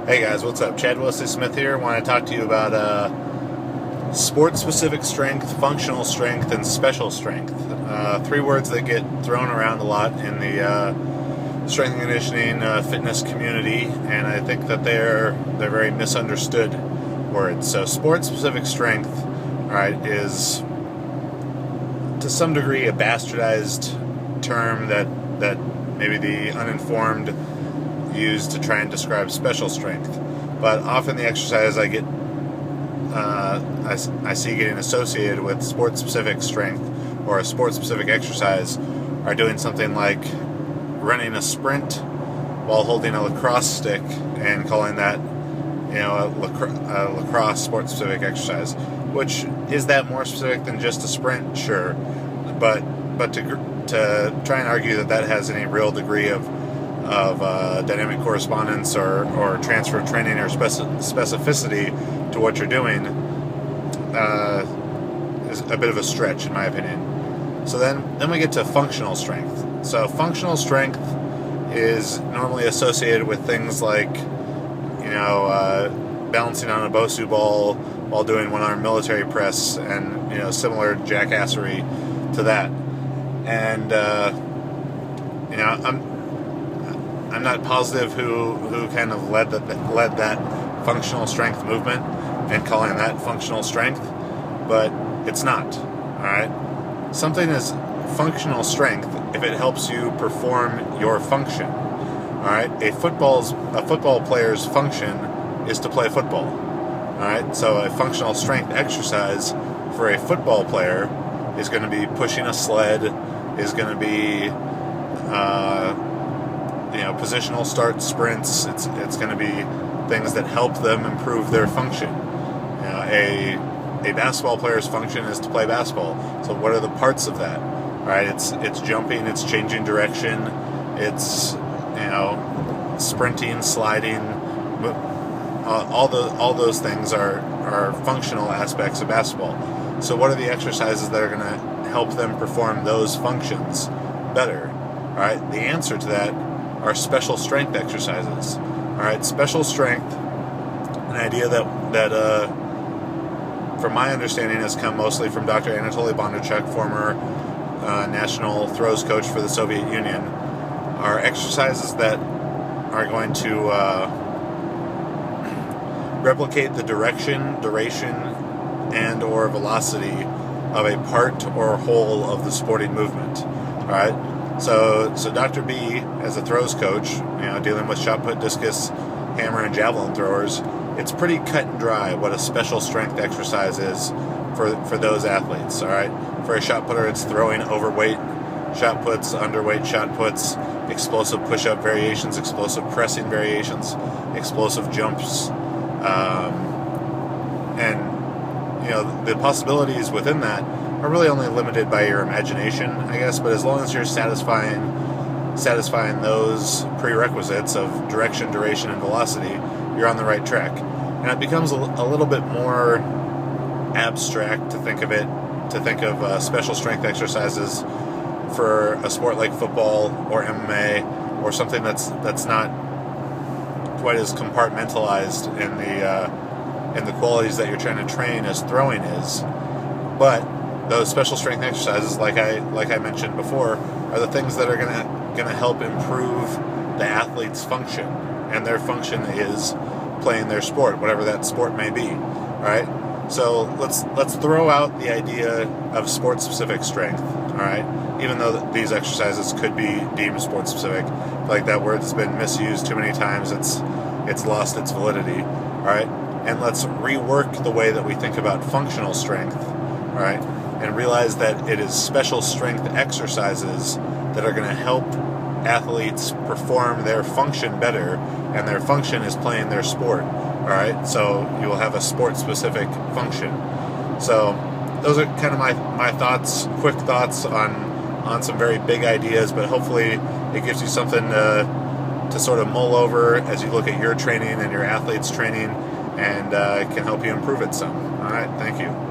Hey guys, what's up? Chad Wesley Smith here. Want to talk to you about sport-specific strength, functional strength, and special strength. Three words that get thrown around a lot in the strength and conditioning fitness community, and I think that they're very misunderstood words. So, sport-specific strength, all right, is to some degree a bastardized term that maybe the uninformed use to try and describe special strength. But often the exercise I see getting associated with sport-specific strength or a sport-specific exercise are doing something like running a sprint while holding a lacrosse stick and calling that, a lacrosse sport-specific exercise. Which, is that more specific than just a sprint? Sure, but to try and argue that has any real degree of dynamic correspondence or transfer of training or specificity to what you're doing is a bit of a stretch, in my opinion. So then we get to functional strength. So functional strength is normally associated with things like, balancing on a Bosu ball while doing one-arm military press and, similar jackassery to that. And, I'm not positive who kind of led that functional strength movement and calling that functional strength, but it's not. All right, something is functional strength if it helps you perform your function. All right, a football player's function is to play football. All right, so a functional strength exercise for a football player is going to be pushing a sled, is going to be positional start sprints. It's going to be things that help them improve their function. A basketball player's function is to play basketball. So what are the parts of that? All right, it's jumping, it's changing direction, it's sprinting, sliding. All those things are functional aspects of basketball. So what are the exercises that are going to help them perform those functions better? All right, the answer to that are special strength exercises. All right, special strength, an idea that from my understanding, has come mostly from Dr. Anatoly Bondarchuk, former national throws coach for the Soviet Union, are exercises that are going to replicate the direction, duration, and or velocity of a part or whole of the sporting movement. All right. So Dr. B, as a throws coach, dealing with shot put, discus, hammer, and javelin throwers, it's pretty cut and dry what a special strength exercise is for those athletes. All right, for a shot putter, it's throwing overweight shot puts, underweight shot puts, explosive push-up variations, explosive pressing variations, explosive jumps, and the possibilities within that are really only limited by your imagination, I guess, but as long as you're satisfying those prerequisites of direction, duration, and velocity, you're on the right track. And it becomes a little bit more abstract to think of special strength exercises for a sport like football or MMA or something that's not quite as compartmentalized in the qualities that you're trying to train as throwing is. But those special strength exercises, like I mentioned before, are the things that are gonna help improve the athlete's function, and their function is playing their sport, whatever that sport may be. All right. So let's throw out the idea of sport-specific strength. All right. Even though these exercises could be deemed sport-specific, like that word's been misused too many times, it's lost its validity. All right. And let's rework the way that we think about functional strength. All right. And realize that it is special strength exercises that are going to help athletes perform their function better, and their function is playing their sport. All right, so you will have a sport-specific function. So those are kind of my thoughts, quick thoughts on some very big ideas, but hopefully it gives you something to sort of mull over as you look at your training and your athletes' training, and can help you improve it some. All right, thank you.